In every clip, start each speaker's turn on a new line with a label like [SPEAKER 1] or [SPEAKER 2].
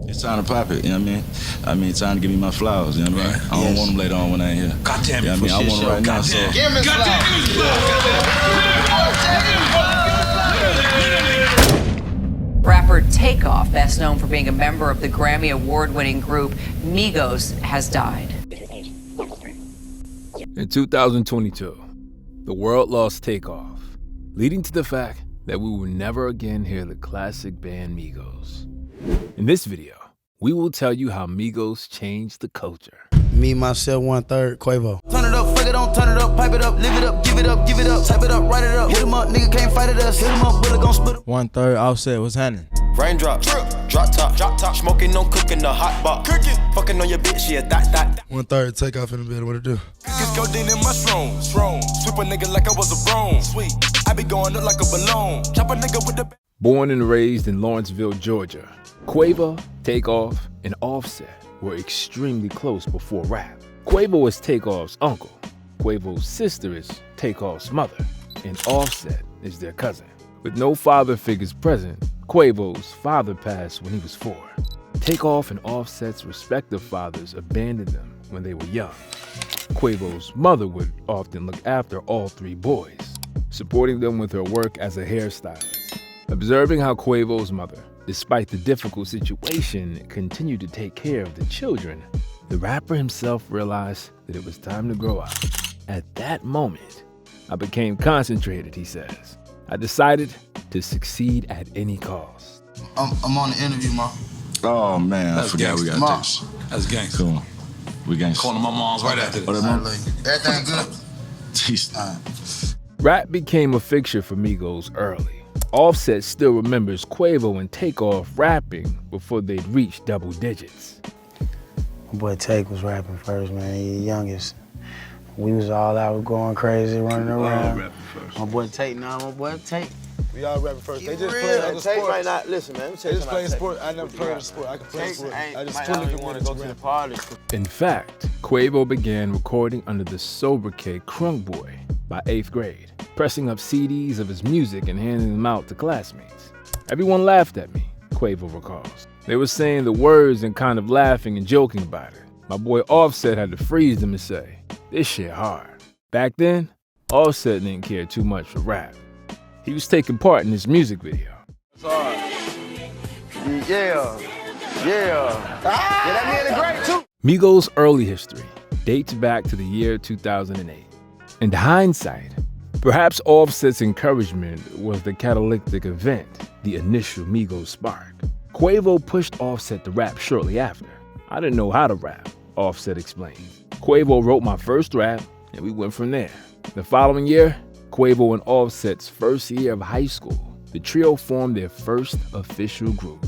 [SPEAKER 1] It's time to pop it, you know what I mean? Time to give me my flowers, you know what I mean? I don't want them later on when I ain't here.
[SPEAKER 2] Goddamn
[SPEAKER 1] it,
[SPEAKER 2] you know
[SPEAKER 1] I want them right now, so.
[SPEAKER 3] Give me
[SPEAKER 4] Rapper Takeoff, best known for being a member of the Grammy Award-winning group Migos, has died.
[SPEAKER 5] In 2022, the world lost Takeoff, leading to the fact that we will never again hear the classic band Migos. In this video, we will tell you how Migos changed the culture.
[SPEAKER 6] Me, myself, 1/3, Quavo.
[SPEAKER 7] Turn it up, fuck it on, turn it up, pipe it up, live it up, give it up, give it up, type it up, write it up, hit him up, nigga can't fight it us, hit him up, bullet gon' split up.
[SPEAKER 6] 1/3, Offset, what's happening?
[SPEAKER 8] Raindrop, drop top, smoking, no cooking, the hot box, cooking, fucking on your bitch, yeah, that.
[SPEAKER 6] 1/3, Takeoff in the bed, what it do?
[SPEAKER 8] It's codeine in my strong, sweep a nigga like I was a brown, sweet, I be going up like a balloon, chop a nigga with the.
[SPEAKER 5] Born and raised in Lawrenceville, Georgia, Quavo, Takeoff, and Offset were extremely close before rap. Quavo is Takeoff's uncle, Quavo's sister is Takeoff's mother, and Offset is their cousin. With no father figures present, Quavo's father passed when he was 4. Takeoff and Offset's respective fathers abandoned them when they were young. Quavo's mother would often look after all 3 boys, supporting them with her work as a hairstylist. Observing how Quavo's mother, despite the difficult situation, continued to take care of the children, the rapper himself realized that it was time to grow up. At that moment, I became concentrated, he says. I decided to succeed at any cost.
[SPEAKER 7] I'm on the interview, ma.
[SPEAKER 1] Oh, man, I forgot we got
[SPEAKER 7] Ma.
[SPEAKER 1] this.
[SPEAKER 2] That's gangster.
[SPEAKER 1] Come on. We gangsta.
[SPEAKER 2] Calling my mom's right after this.
[SPEAKER 7] Everything good?
[SPEAKER 1] Jeez.
[SPEAKER 5] Rap became a fixture for Migos early. Offset still remembers Quavo and Takeoff rapping before they'd reached double digits.
[SPEAKER 6] My boy Take was rapping first, man. He the youngest. We was all out going crazy, running around. My boy Take, my boy Take.
[SPEAKER 9] We all rapping first. They just
[SPEAKER 6] real.
[SPEAKER 9] play other
[SPEAKER 6] Take
[SPEAKER 9] sports.
[SPEAKER 6] might not listen, man.
[SPEAKER 9] They just play sport. I never played a sport. I can play a sport. I just fully
[SPEAKER 6] want to go to the parties.
[SPEAKER 5] In fact, Quavo began recording under the sobriquet Crunk Boy by 8th grade, pressing up CDs of his music and handing them out to classmates. Everyone laughed at me, Quavo recalls. They were saying the words and kind of laughing and joking about it. My boy Offset had to freeze them and say, "This shit hard." Back then, Offset didn't care too much for rap. He was taking part in this music video.
[SPEAKER 6] Yeah. That man is great too.
[SPEAKER 5] Migos' early history dates back to the year 2008. In hindsight, perhaps Offset's encouragement was the catalytic event, the initial Migos spark. Quavo pushed Offset to rap shortly after. I didn't know how to rap, Offset explained. Quavo wrote my first rap, and we went from there. The following year, Quavo and Offset's first year of high school, the trio formed their first official group,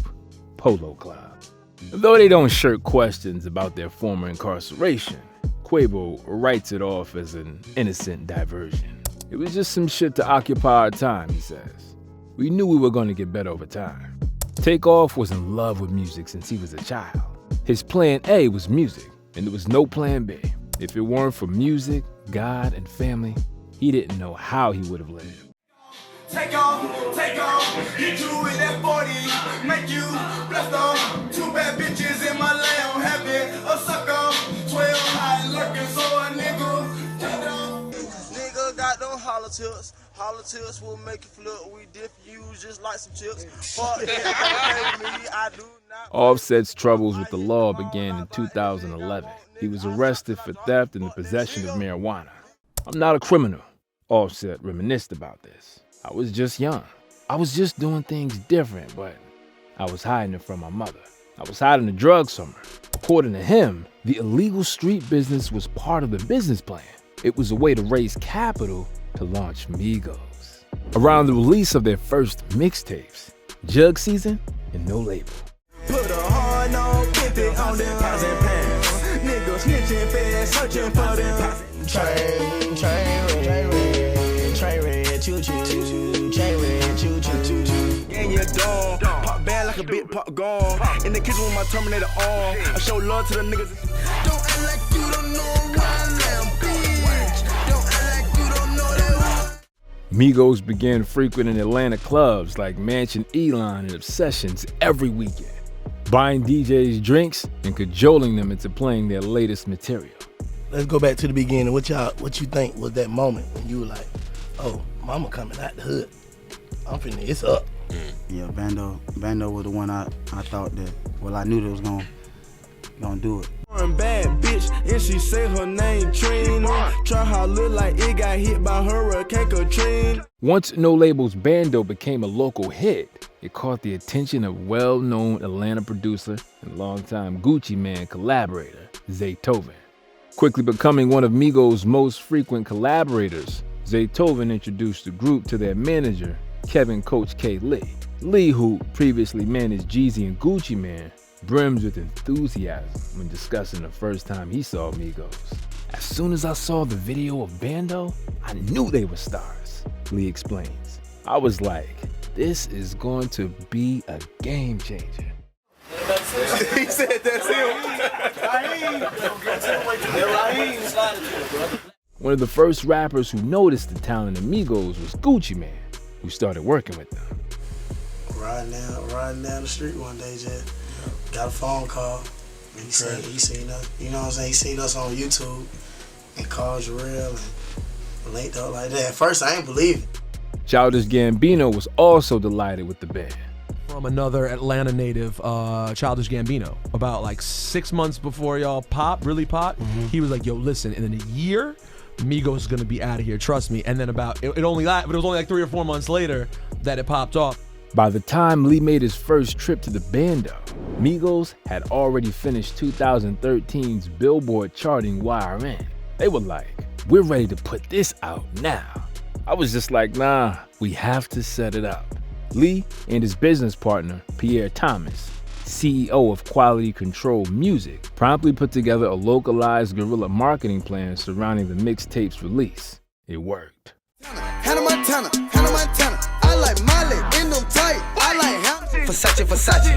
[SPEAKER 5] Polo Club. Though they don't shirk questions about their former incarceration, Quavo writes it off as an innocent diversion. It was just some shit to occupy our time, he says. We knew we were going to get better over time. Takeoff was in love with music since he was a child. His plan A was music, and there was no plan B. If it weren't for music, God, and family, he didn't know how he would have lived.
[SPEAKER 7] Take off, hit you with that 40, make you blessed off. 2 bad bitches in my lamb, having a sucker. 12 high lurking, so a nigga. Nigga got them holler tips will make you flip. We dip you just like some chips. Fuck that, don't pay me, I do not.
[SPEAKER 5] Offset's troubles with the law began in 2011. He was arrested for theft and the possession of marijuana. I'm not a criminal, Offset reminisced about this. I was just young. I was just doing things different, but I was hiding it from my mother. I was hiding the drugs from her. According to him, the illegal street business was part of the business plan. It was a way to raise capital to launch Migos. Around the release of their first mixtapes, Jug Season and No Label.
[SPEAKER 7] Put a hard no pivot on them thousand pounds. Niggas snitching fast, searching for them. Train red, choo-choo. Train red, choo-choo. And your dog, pop bad like a big pop gone. In the kitchen with my Terminator on. I show love to the niggas. Don't act like you don't know where I am, bitch. Don't act like you don't know that.
[SPEAKER 5] Migos began frequenting Atlanta clubs like Mansion Elon and Obsessions every weekend. buying DJs drinks and cajoling them into playing their latest material.
[SPEAKER 3] Let's go back to the beginning. What you think was that moment when you were like, oh, mama coming out the hood. It's up.
[SPEAKER 6] Yeah, Bando was the one I thought that, well, I knew that was gonna do it.
[SPEAKER 7] Bad bitch, and she say her name Trina. Try how look like it got hit by Hurricane Katrina.
[SPEAKER 5] Once No Label's Bando became a local hit, it caught the attention of well-known Atlanta producer and longtime Gucci Mane collaborator, Zaytoven. Quickly becoming one of Migos' most frequent collaborators, Zaytoven introduced the group to their manager, Kevin Coach K. Lee. Lee, who previously managed Jeezy and Gucci Mane, brims with enthusiasm when discussing the first time he saw Migos. As soon as I saw the video of Bando, I knew they were stars, Lee explains. I was like, this is going to be a game changer.
[SPEAKER 7] He said that's him.
[SPEAKER 5] One of the first rappers who noticed the talent of Migos was Gucci Mane, who started working with them.
[SPEAKER 3] Riding down the street one day, just got a phone call. And he seen us, you know what I'm saying? He seen us on YouTube and called Jarrell and linked up like that. At first, I ain't believe it.
[SPEAKER 5] Childish Gambino was also delighted with the band.
[SPEAKER 10] From another Atlanta native, Childish Gambino, about like 6 months before y'all really popped, he was like, yo, listen, in a year, Migos is gonna be out of here, trust me. And then it was only like 3 or 4 months later that it popped off.
[SPEAKER 5] By the time Lee made his first trip to the Bando, Migos had already finished 2013's Billboard charting YRN. They were like, we're ready to put this out now. I was just like, nah, we have to set it up. Lee and his business partner, Pierre Thomas, CEO of Quality Control Music, promptly put together a localized guerrilla marketing plan surrounding the mixtape's release. It worked.
[SPEAKER 7] Hannah Montana, I like Molly in them tight. I like Versace.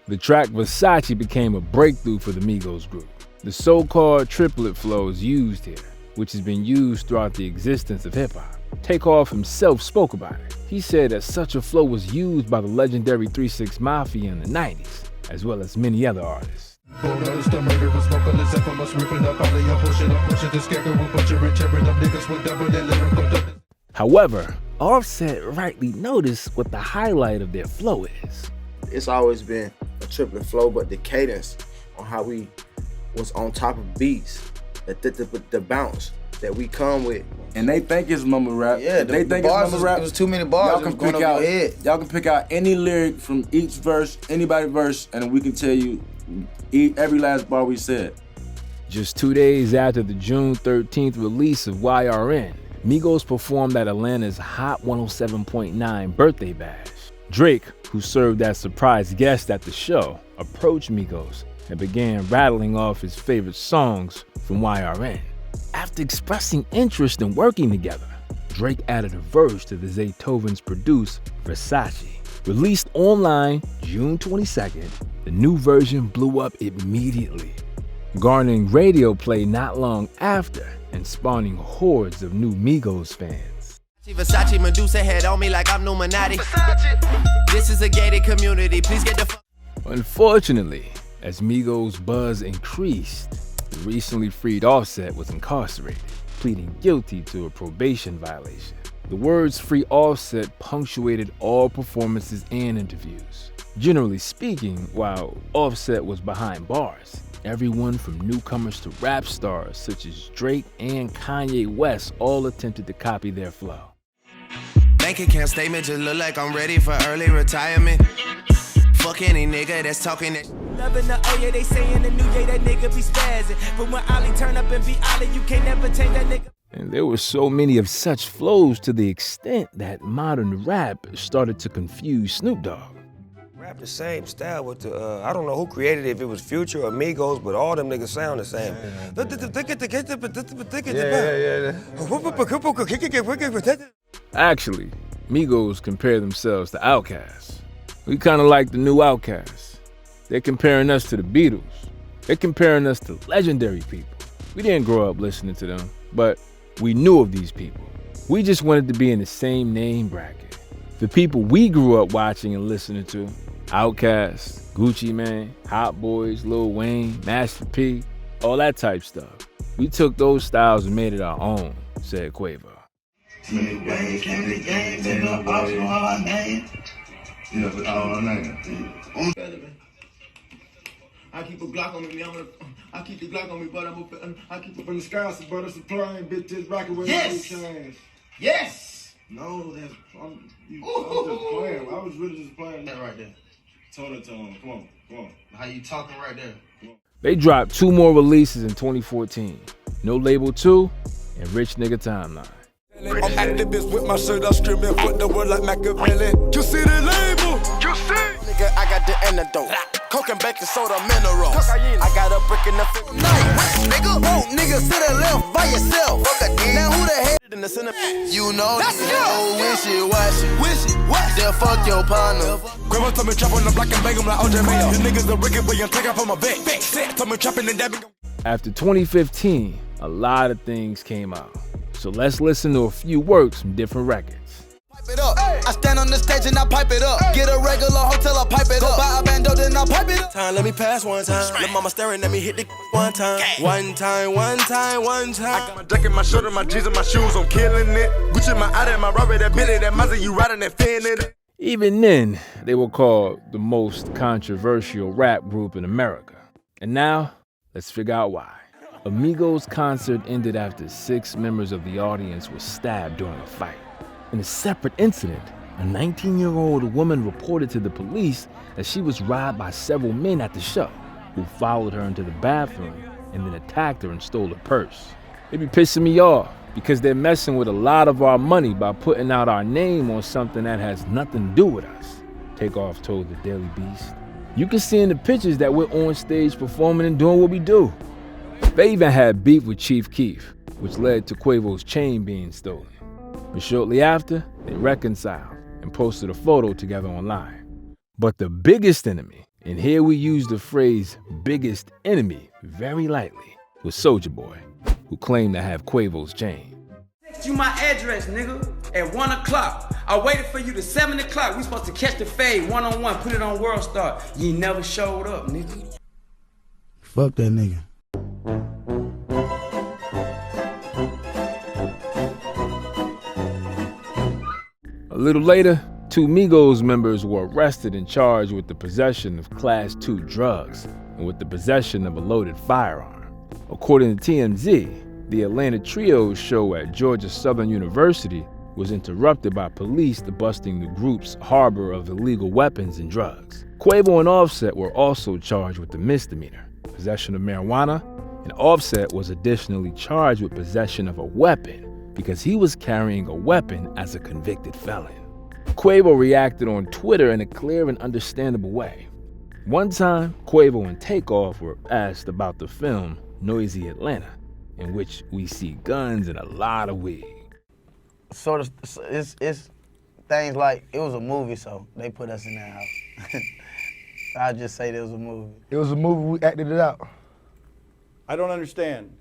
[SPEAKER 5] The track Versace became a breakthrough for the Migos group. The so-called triplet flow is used here, which has been used throughout the existence of hip-hop. Takeoff himself spoke about it. He said that such a flow was used by the legendary 3 6 Mafia in the 90s, as well as many other artists. However, Offset rightly noticed what the highlight of their flow is.
[SPEAKER 11] It's always been a triplet flow, but the cadence on how we was on top of beats, the bounce that we come with.
[SPEAKER 12] And they think it's mumble rap.
[SPEAKER 11] Yeah,
[SPEAKER 12] they think it's mumble rap.
[SPEAKER 11] It was too many bars.
[SPEAKER 12] Y'all can pick out any lyric from each verse, anybody's verse, and we can tell you every last bar we said.
[SPEAKER 5] Just 2 days after the June 13th release of YRN, Migos performed at Atlanta's Hot 107.9 birthday bash. Drake, who served as surprise guest at the show, approached Migos and began rattling off his favorite songs from YRN. After expressing interest in working together, Drake added a verse to the Zaytoven's produced Versace. Released online June 22nd, the new version blew up immediately, garnering radio play not long after and spawning hordes of new Migos fans.
[SPEAKER 13] Versace Medusa head on me like I'm Illuminati. This is a gated community, please get the
[SPEAKER 5] Unfortunately, as Migos' buzz increased, the recently freed Offset was incarcerated, pleading guilty to a probation violation. The words "free Offset" punctuated all performances and interviews. Generally speaking, while Offset was behind bars, everyone from newcomers to rap stars such as Drake and Kanye West all attempted to copy their flow.
[SPEAKER 13] bank account statement just look like I'm ready for early retirement. Fuck any nigga that's talking that.
[SPEAKER 14] Loving the oh yeah, they saying the new yeah, that nigga be spazzing. But when Ollie turn up and be Ollie, you can't never change that nigga.
[SPEAKER 5] And there were so many of such flows to the extent that modern rap started to confuse Snoop Dogg.
[SPEAKER 15] Rap the same style with the, I don't know who created it, if it was Future or Migos, but all them niggas sound the same.
[SPEAKER 5] Actually, Migos compare themselves to Outkast. We kind of like the new Outkast. They're comparing us to the Beatles. They're comparing us to legendary people. We didn't grow up listening to them, but we knew of these people. We just wanted to be in the same name bracket. The people we grew up watching and listening to, Outkast, Gucci Mane, Hot Boys, Lil Wayne, Master P, all that type stuff. We took those styles and made it our own, said Quavo.
[SPEAKER 7] I keep a Glock on me, I keep the Glock on me, but I keep it from the sky, so brother supplying bitches rocking with chains. Yes! No, that's I'm just playing. I was really just playing that right there. Tone to tone. Come on. How you talking right there?
[SPEAKER 5] They dropped 2 more releases in 2014, No Label 2 and Rich Nigga Timeline.
[SPEAKER 8] I'm activist with my shirt up, screaming for the word like Machiavelli. You see the label? You see?
[SPEAKER 13] Nigga, I got the antidote. Coke and baking soda minerals. I got a brick in the fifth night. Nigga, won't nigga sit and left by yourself. Now who the hell in the center? You know, wishy-washy. Then fuck your partner.
[SPEAKER 8] Grandma told me trap on the block and bang him like OJ Mayo. You niggas are wicked, but you take off on my back. Told me trapping and dabbing.
[SPEAKER 5] After 2015, a lot of things came out. So let's listen to a few works from different records.
[SPEAKER 13] Pipe it up. I stand on the stage and I pipe it up. Get a regular hotel, I pipe it up. Go buy a bando, then I pipe it up.
[SPEAKER 14] Time, let me pass one time. Let mama staring at me, hit the one time. One time.
[SPEAKER 8] I got my jacket, my shirt, and my jeans and my shoes. I'm killing it. Gucci, my Audi, my Robert, that Billy, that Mazda, you riding that fin in it.
[SPEAKER 5] Even then, they were called the most controversial rap group in America. And now, let's figure out why. A Migos concert ended after 6 members of the audience were stabbed during a fight. In a separate incident, a 19-year-old woman reported to the police that she was robbed by several men at the show, who followed her into the bathroom and then attacked her and stole her purse. They be pissing me off because they're messing with a lot of our money by putting out our name on something that has nothing to do with us, Takeoff told the Daily Beast. You can see in the pictures that we're on stage performing and doing what we do. They even had beef with Chief Keef, which led to Quavo's chain being stolen. But shortly after, they reconciled and posted a photo together online. But the biggest enemy, and here we use the phrase biggest enemy very lightly, was Soulja Boy, who claimed to have Quavo's chain.
[SPEAKER 14] Text you my address, nigga, at 1 o'clock. I waited for you to 7 o'clock. We supposed to catch the fade one-on-one, put it on World Star. You never showed up, nigga.
[SPEAKER 6] Fuck that nigga.
[SPEAKER 5] A little later, 2 Migos members were arrested and charged with the possession of Class 2 drugs and with the possession of a loaded firearm. According to TMZ, the Atlanta Trio's show at Georgia Southern University was interrupted by police busting the group's harbor of illegal weapons and drugs. Quavo and Offset were also charged with the misdemeanor, possession of marijuana, and Offset was additionally charged with possession of a weapon because he was carrying a weapon as a convicted felon. Quavo reacted on Twitter in a clear and understandable way. One time, Quavo and Takeoff were asked about the film Noisy Atlanta, in which we see guns and a lot of weed.
[SPEAKER 6] Sort of, it's things like, it was a movie, so they put us in that house. I'll just say there was a movie.
[SPEAKER 9] It was a movie, we acted it out.
[SPEAKER 16] I don't understand.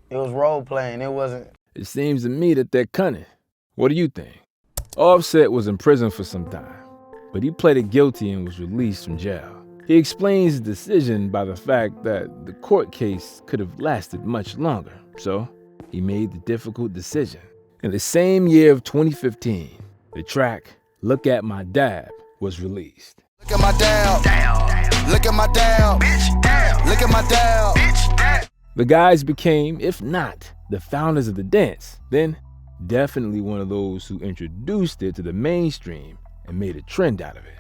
[SPEAKER 6] It was role playing, it wasn't.
[SPEAKER 5] It seems to me that they're cunning. What do you think? Offset was in prison for some time, but he pleaded guilty and was released from jail. He explains his decision by the fact that the court case could have lasted much longer, so he made the difficult decision. In the same year of 2015, the track Look at My Dab was released.
[SPEAKER 13] Look at my dab. Look at my dab. Bitch, dab. Look at my dab. Bitch, dab.
[SPEAKER 5] The guys became, if not the founders of the dance, then definitely one of those who introduced it to the mainstream and made a trend out of it.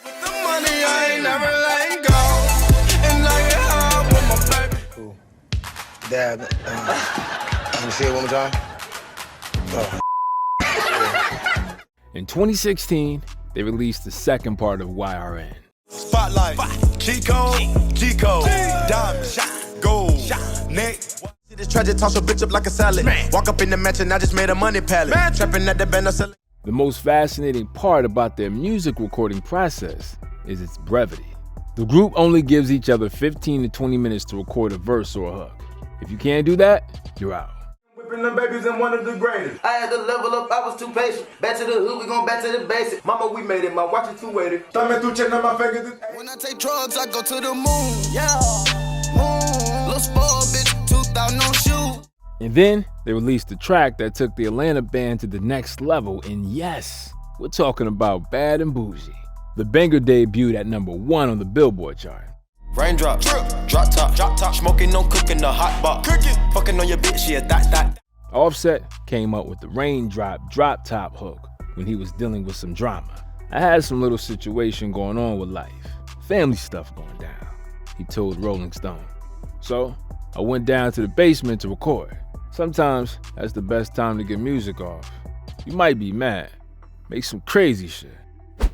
[SPEAKER 13] The money I ain't never letting go. And I get hard with my baby.
[SPEAKER 6] Cool. Dab. Let me see it one more time.
[SPEAKER 5] In 2016, they released the second part of YRN.
[SPEAKER 8] Spotlight, Chico, G-Code, Diamond, Shot, Gold, Neck.
[SPEAKER 13] See this tragic, toss a bitch up like a salad. Walk up in the mansion, I just made a money pallet. Trapping at the Bando selling.
[SPEAKER 5] The most fascinating part about their music recording process is its brevity. The group only gives each other 15 to 20 minutes to record a verse or a hook. If you can't do that, you're out.
[SPEAKER 8] Bring them babies and one of the greatest.
[SPEAKER 13] I had to level up, I was too patient. Back to the hood, we gon' back to the basics. Mama, we made it, my watch is too weighted.
[SPEAKER 8] Thumbing through checking on my fingers.
[SPEAKER 13] When I take drugs, I go to the moon. Yeah, moon. Little spoiled bitch, 2,000 on shoes.
[SPEAKER 5] And then they released the track that took the Atlanta band to the next level, and yes, we're talking about Bad and Boujee. The banger debuted at #1 on the Billboard chart.
[SPEAKER 13] Raindrop, drop top, smoking, no cooking, the hot box. Fucking on your bitch, yeah, that.
[SPEAKER 5] Offset came up with the raindrop drop top hook when he was dealing with some drama. I had some little situation going on with life, family stuff going down, he told Rolling Stone. So I went down to the basement to record. Sometimes that's the best time to get music off. You might be mad, make some crazy shit.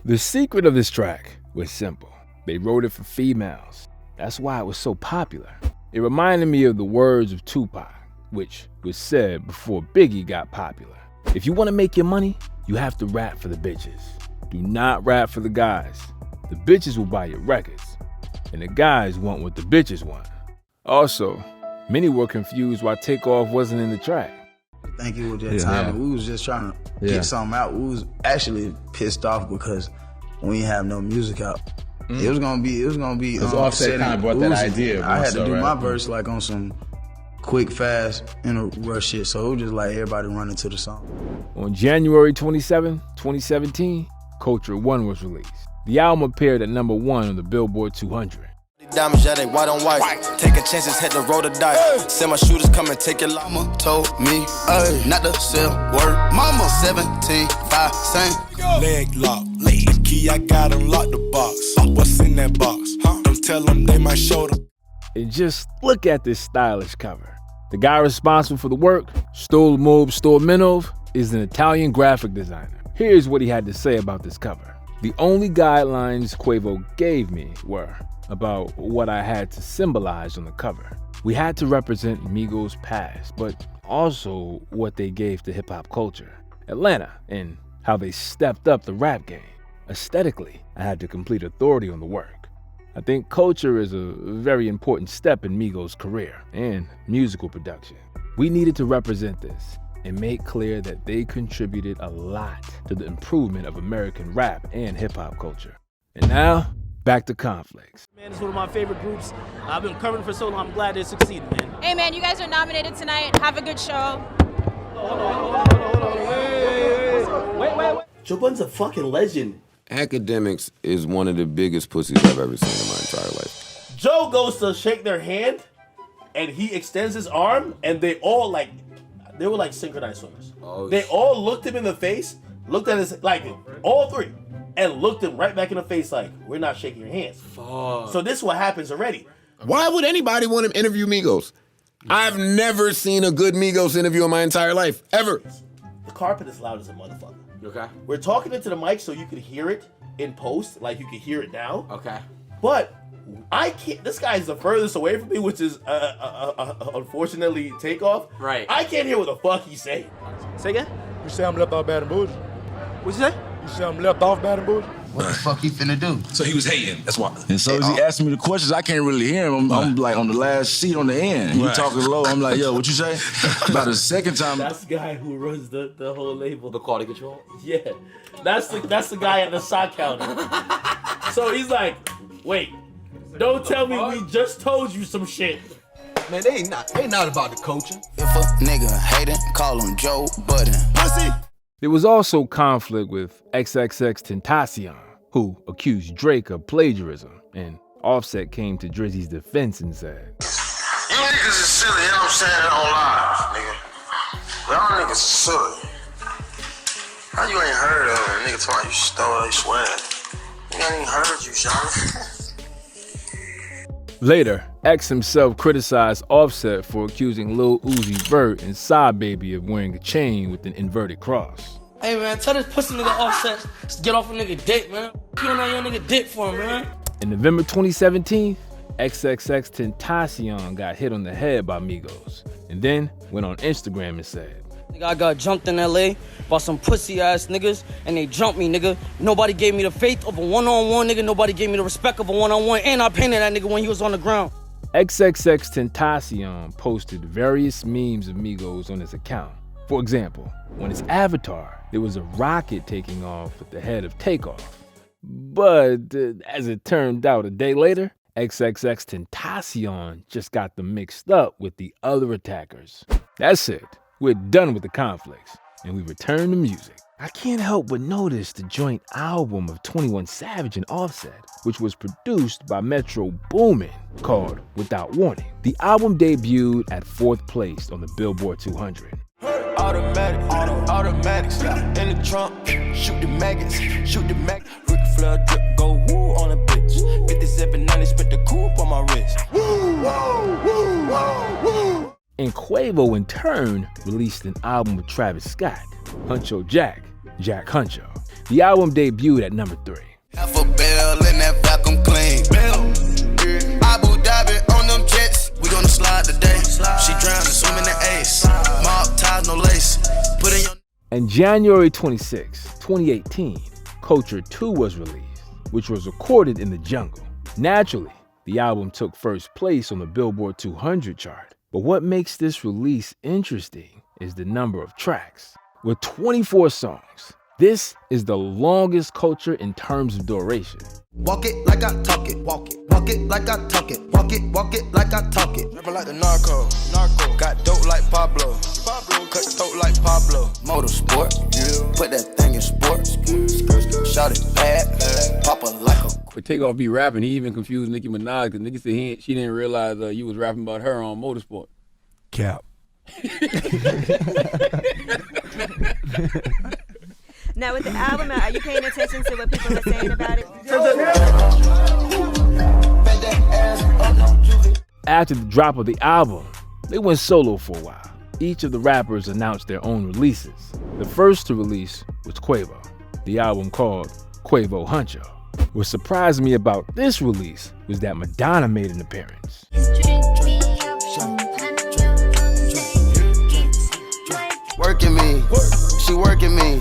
[SPEAKER 5] The secret of this track was simple. They wrote it for females. That's why it was so popular. It reminded me of the words of Tupac, which was said before Biggie got popular. If you want to make your money, you have to rap for the bitches. Do not rap for the guys. The bitches will buy your records, and the guys want what the bitches want. Also, many were confused why Takeoff wasn't in the track.
[SPEAKER 6] I think it was that time we was just trying to get something out. We was actually pissed off because we didn't have no music out. It was gonna be.
[SPEAKER 2] Because Offset kind of brought that idea.
[SPEAKER 6] I had to do my verse like on some quick, fast, in a rush shit. So it was just like everybody running to the song.
[SPEAKER 5] On January 27, 2017, Culture 1 was released. The album appeared at #1 on the Billboard 200.
[SPEAKER 13] Diamonds, yeah, they white on white. Taking chances, had to roll the dice. Send my shooters come and take your life. Mama told me, not to sell word. Mama 17, 5, same.
[SPEAKER 8] Leg lock, key, I got unlocked the box. What's in that box? Don't tell them they my shoulder.
[SPEAKER 5] And just look at this stylish cover. The guy responsible for the work, Stolmov Stolminov, is an Italian graphic designer. Here's what he had to say about this cover. The only guidelines Quavo gave me were about what I had to symbolize on the cover. We had to represent Migos' past, but also what they gave to hip-hop culture, Atlanta, and how they stepped up the rap game. Aesthetically, I had to complete authority on the work. I think culture is a very important step in Migos' career and musical production. We needed to represent this and make clear that they contributed a lot to the improvement of American rap and hip-hop culture. And now, back to Conflicts.
[SPEAKER 17] Man, it's one of my favorite groups. I've been covering for so long. I'm glad they succeeded, man.
[SPEAKER 18] Hey, man, you guys are nominated tonight. Have a good show.
[SPEAKER 17] Wait. Joe Budden's a fucking legend.
[SPEAKER 19] Academics is one of the biggest pussies I've ever seen in my entire life.
[SPEAKER 17] Joe goes to shake their hand, and he extends his arm, and they all they were like synchronized swimmers. They all looked him in the face, looked at his, like, all three, and looked him right back in the face like, we're not shaking your hands. Fuck. So this is what happens already.
[SPEAKER 19] Why would anybody want to interview Migos? I've never seen a good Migos interview in my entire life, ever.
[SPEAKER 17] The carpet is loud as a motherfucker.
[SPEAKER 10] Okay.
[SPEAKER 17] We're talking into the mic so you could hear it in post, like you could hear it now.
[SPEAKER 10] Okay.
[SPEAKER 17] But I can't, this guy is the furthest away from me, which is unfortunately Takeoff.
[SPEAKER 10] Right.
[SPEAKER 17] I can't hear what the fuck he's saying. Say again?
[SPEAKER 9] You say I'm left off Bad and Boujee?
[SPEAKER 17] What'd you say?
[SPEAKER 9] You say I'm left off Bad and Boujee?
[SPEAKER 11] What the fuck he finna do?
[SPEAKER 2] So he was hating, that's why.
[SPEAKER 1] And so as he asking me the questions, I can't really hear him. I'm like on the last seat on the end. He talking low. I'm like, yo, what you say? About the second time.
[SPEAKER 17] That's the guy who runs the whole label.
[SPEAKER 10] The quality control?
[SPEAKER 17] Yeah. That's the guy at the sock counter. So he's like, wait, don't tell me we just told you some shit.
[SPEAKER 13] Man, they ain't not about the coaching. If a nigga hatin', call him Joe Budden. Pussy!
[SPEAKER 5] There was also conflict with XXXTentacion, who accused Drake of plagiarism, and Offset came to Drizzy's defense and said,
[SPEAKER 13] You niggas is silly, you know what I'm saying, in on live, nigga. Y'all niggas is silly. How you ain't heard of it? Nigga told you stole they swag. Nigga ain't even heard you, Sean.
[SPEAKER 5] Later, X himself criticized Offset for accusing Lil Uzi Vert and Sad Baby of wearing a chain with an inverted cross.
[SPEAKER 20] Hey man, tell this pussy nigga Offset to get off a nigga dick, man. You don't know your nigga dick for him, man.
[SPEAKER 5] In November 2017, XXXTentacion got hit on the head by Migos, and then went on Instagram and said,
[SPEAKER 20] Nigga, I got jumped in LA by some pussy ass niggas, and they jumped me, nigga. Nobody gave me the faith of a one-on-one, nigga. Nobody gave me the respect of a one-on-one, and I painted that nigga when he was on the ground.
[SPEAKER 5] XXXTentacion posted various memes of Migos on his account. For example, on his avatar, there was a rocket taking off at the head of Takeoff. But as it turned out a day later, XXXTentacion just got them mixed up with the other attackers. That's it. We're done with the conflicts, and we return to music. I can't help but notice the joint album of 21 Savage and Offset, which was produced by Metro Boomin, called Without Warning. The album debuted at 4th place on the Billboard 200.
[SPEAKER 7] Automatics, in the trunk, shoot the maggots, Ric Flair drip, go woo on a bitch. 5790, spit the coupe on my wrist. Woo, woo, woo, woo, woo.
[SPEAKER 5] And Quavo, in turn, released an album with Travis Scott, Huncho Jack Huncho. The album debuted at number 3.
[SPEAKER 7] Half a bell in that vacuum clean. Abu Dhabi on them jets, we gonna slide today. She drowned and swim in the ace. Mob ties, no lace. Put in your...
[SPEAKER 5] And January 26, 2018, Culture 2 was released, which was recorded in the jungle. Naturally, the album took 1st place on the Billboard 200 chart. But what makes this release interesting is the number of tracks. With 24 songs, this is the longest Culture in terms of duration.
[SPEAKER 7] Walk it like I talk it, walk it like I talk it, walk it like I talk it. Rapping like the narco, got dope like Pablo, cut throat like Pablo. Motorsport, put that thing in sports, shout it bad, pop a like a...
[SPEAKER 21] But Takeoff be rapping, he even confused Nicki Minaj, because Nicki said she didn't realize you was rapping about her on Motorsport.
[SPEAKER 10] Cap.
[SPEAKER 22] Now with the album out, are you paying attention to what people are saying about it?
[SPEAKER 5] After the drop of the album, they went solo for a while. Each of the rappers announced their own releases. The first to release was Quavo, the album called Quavo Huncho. What surprised me about this release was that Madonna made an appearance.
[SPEAKER 7] Working me, she working me,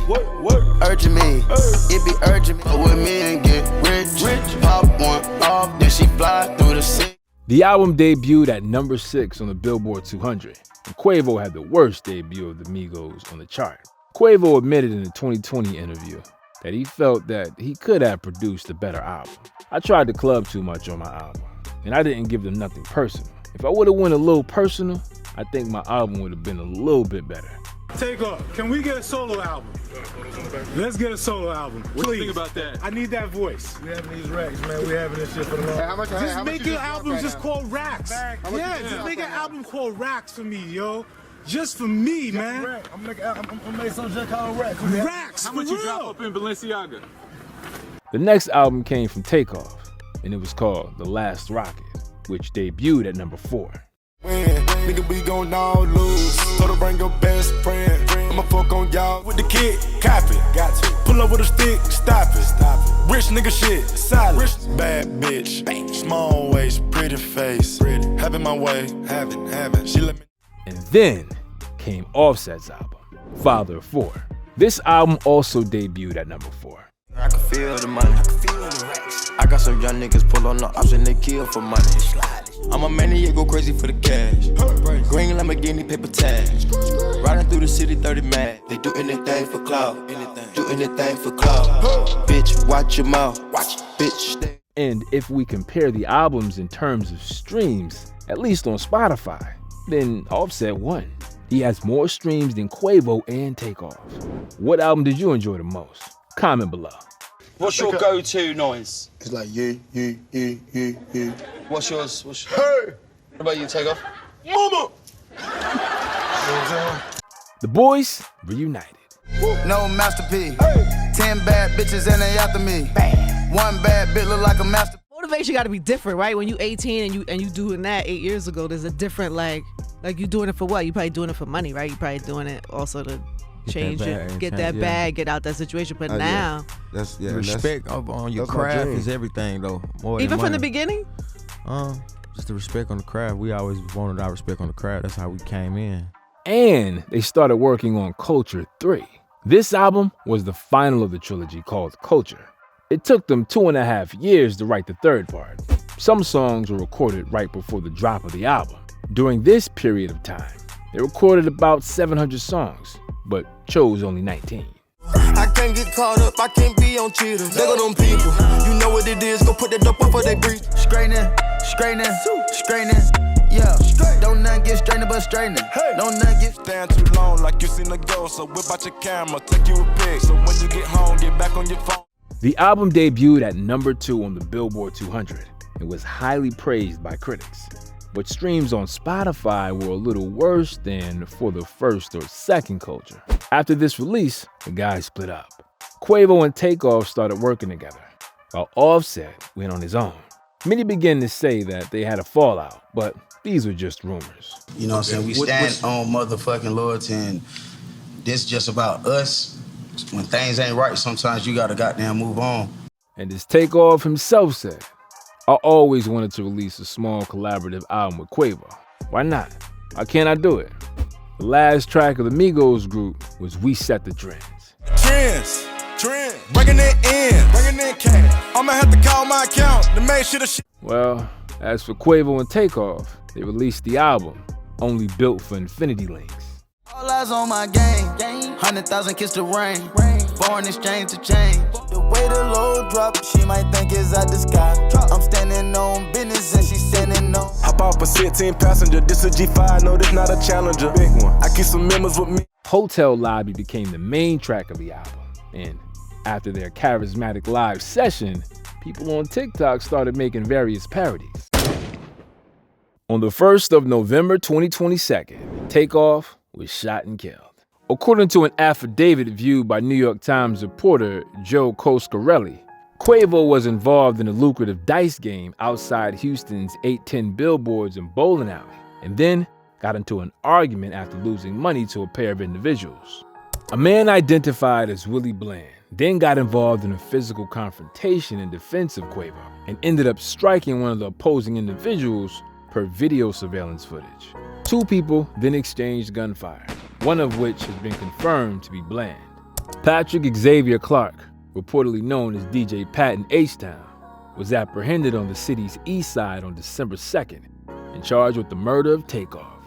[SPEAKER 7] urging me, it be urging me. With me and get rich, pop one off, then she fly through the city.
[SPEAKER 5] The album debuted at number 6 on the Billboard 200, and Quavo had the worst debut of the Migos on the chart. Quavo admitted in a 2020 interview that he felt that he could have produced a better album. I tried to club too much on my album, and I didn't give them nothing personal. If I would have went a little personal, I think my album would have been a little bit better.
[SPEAKER 23] Takeoff, can we get a solo album? Let's get a solo album. What do you think about that? I need that voice. We having these racks, man. We having this shit for the long. Just make an album just called Racks. Yeah, just make an album called Racks for me, yo. Just for me, man. I'm gonna make some just called Racks. Racks, how much you drop up in Balenciaga?
[SPEAKER 5] The next album came from Takeoff, and it was called The Last Rocket, which debuted at number 4.
[SPEAKER 8] Nigga, we gon' all lose. Told her bring your best friend. I'ma fuck on y'all with the kid. Copy. Got to. Pull up with a stick. Stop it. Rich nigga shit. Solid. Bad bitch. Small waist. Pretty face. Having my way. Having. She let me.
[SPEAKER 5] And then came Offset's album, Father of 4. This album also debuted at number 4.
[SPEAKER 7] I can feel the money. I got some young niggas pull on the ops and they kill for money. I'm a maniac, go crazy for the cash. Green Lamborghini, paper tag. Riding through the city, 30 mad. They do anything for clout. Do anything for clout. Bitch, watch your mouth. Bitch, stay.
[SPEAKER 5] And if we compare the albums in terms of streams, at least on Spotify, then Offset won. He has more streams than Quavo and Takeoff. What album did you enjoy the most? Comment below.
[SPEAKER 20] What's your go-to noise?
[SPEAKER 11] It's like yeah.
[SPEAKER 20] What's yours? Hey! What about you, Takeoff?
[SPEAKER 11] Mama!
[SPEAKER 5] The boys reunited.
[SPEAKER 7] No masterpiece. 10 bad bitches and they after me. One bad bitch look like a master.
[SPEAKER 24] Motivation got to be different, right? When you 18 and you doing that 8 years ago, there's a different like you doing it for what? You probably doing it for money, right? You probably doing it also to change it, get that bag, get out that situation. But now,
[SPEAKER 25] that's respect on your craft is everything though. More
[SPEAKER 24] even from the beginning.
[SPEAKER 25] Just the respect on the craft. We always wanted our respect on the craft. That's how we came in.
[SPEAKER 5] And they started working on Culture 3. This album was the final of the trilogy called Culture. It took them 2.5 years to write the third part. Some songs were recorded right before the drop of the album. During this period of time, they recorded about 700 songs, but chose only 19.
[SPEAKER 7] I can't get caught up, I can't be on cheaters. They go them people, you know what it is, go put that dope up for they breathe. Straightening, yeah. Don't nothing get straightening but straightening. Don't nothing get stand too long like you seen a ghost. So whip out your camera, take you a pic. So when you get home, get back on your phone.
[SPEAKER 5] The album debuted at number 2 on the Billboard 200 and was highly praised by critics. But streams on Spotify were a little worse than for the first or second Culture. After this release, the guys split up. Quavo and Takeoff started working together, while Offset went on his own. Many begin to say that they had a fallout, but these were just rumors.
[SPEAKER 3] You know what I'm saying? We stand on motherfucking loyalty, and this just about us. When things ain't right, sometimes you gotta goddamn move on.
[SPEAKER 5] And as Takeoff himself said, I always wanted to release a small collaborative album with Quavo. Why not? Why can't I do it? The last track of the Migos group was We Set the Trends.
[SPEAKER 8] Trends, bringing it in cash. I'ma have to call my account to make sure the shit.
[SPEAKER 5] Well, as for Quavo and Takeoff, they released the album, Only Built for Infinity Links.
[SPEAKER 7] All eyes on my game, 100,000 kiss the rain, foreign exchange to change. The way the load drop, she might think it's out the sky. I'm standing on business and she's standing on.
[SPEAKER 8] Hop off a 16 passenger, this a G5, no, this not a Challenger. Big one, I keep some members with me.
[SPEAKER 5] Hotel Lobby became the main track of the album, and after their charismatic live session, people on TikTok started making various parodies. On the 1st of November 2022, Takeoff was shot and killed. According to an affidavit viewed by New York Times reporter Joe Coscarelli, Quavo was involved in a lucrative dice game outside Houston's 810 Billboards and bowling alley, and then got into an argument after losing money to a pair of individuals. A man identified as Willie Bland then got involved in a physical confrontation in defense of Quavo and ended up striking one of the opposing individuals per video surveillance footage. 2 people then exchanged gunfire, one of which has been confirmed to be Bland. Patrick Xavier Clark, reportedly known as DJ Pat in H-Town, was apprehended on the city's east side on December 2nd and charged with the murder of Takeoff,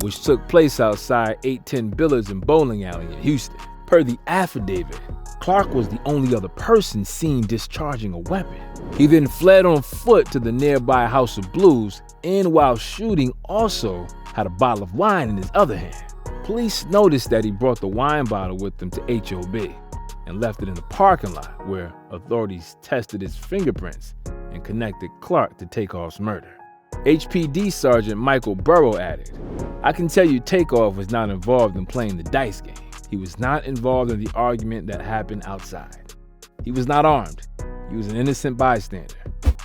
[SPEAKER 5] which took place outside 810 Billards and Bowling Alley in Houston. Per the affidavit, Clark was the only other person seen discharging a weapon. He then fled on foot to the nearby House of Blues and while shooting also had a bottle of wine in his other hand. Police noticed that he brought the wine bottle with him to HOB and left it in the parking lot where authorities tested his fingerprints and connected Clark to Takeoff's murder. HPD Sergeant Michael Burrow added, "I can tell you Takeoff was not involved in playing the dice game. He was not involved in the argument that happened outside. He was not armed. He was an innocent bystander."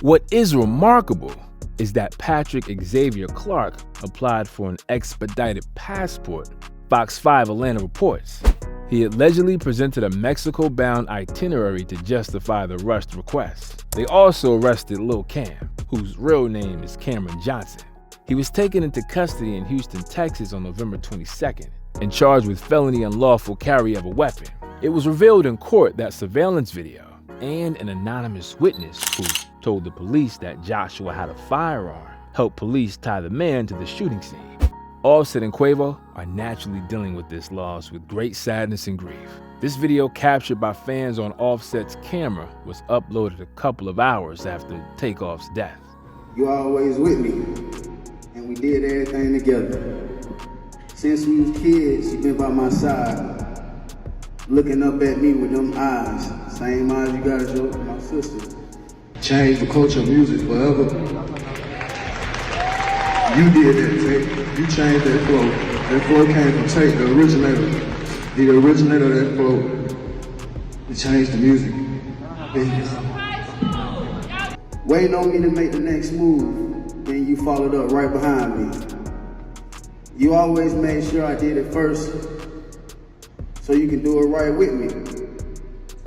[SPEAKER 5] What is remarkable is that Patrick Xavier Clark applied for an expedited passport, Fox 5 Atlanta reports. He allegedly presented a Mexico-bound itinerary to justify the rushed request. They also arrested Lil Cam, whose real name is Cameron Johnson. He was taken into custody in Houston, Texas on November 22nd and charged with felony unlawful carry of a weapon. It was revealed in court that surveillance video and an anonymous witness who told the police that Joshua had a firearm helped police tie the man to the shooting scene. Offset and Quavo are naturally dealing with this loss with great sadness and grief. This video, captured by fans on Offset's camera, was uploaded a couple of hours after Takeoff's death.
[SPEAKER 3] You always with me, and we did everything together. Since we was kids, you been by my side, looking up at me with them eyes, same eyes you got as my sister. Changed the culture of music forever. You did that, Tate. You changed that flow. That flow came from Tate, the originator. The originator of that flow. It changed the music business. Waiting on me to make the next move, then you followed up right behind me. You always made sure I did it first, so you can do it right with me.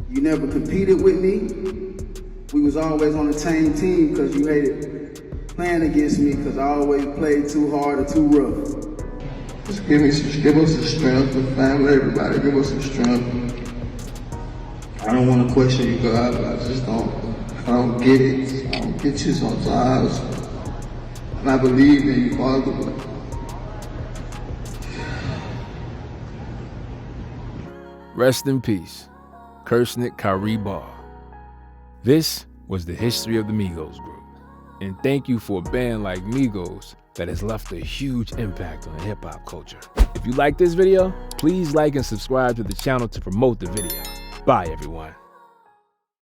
[SPEAKER 3] You never competed with me. We was always on the same team because you hated playing against me because I always played too hard or too rough. Just give us some strength, the family, everybody, give us some strength. I don't want to question you, God, but I don't get it. hit you sometimes. And I believe in you, Father.
[SPEAKER 5] Rest in peace, Kersnik Kyrie Ball. This was the history of the Migos group. And thank you for a band like Migos that has left a huge impact on hip-hop culture. If you like this video, please like and subscribe to the channel to promote the video. Bye, everyone.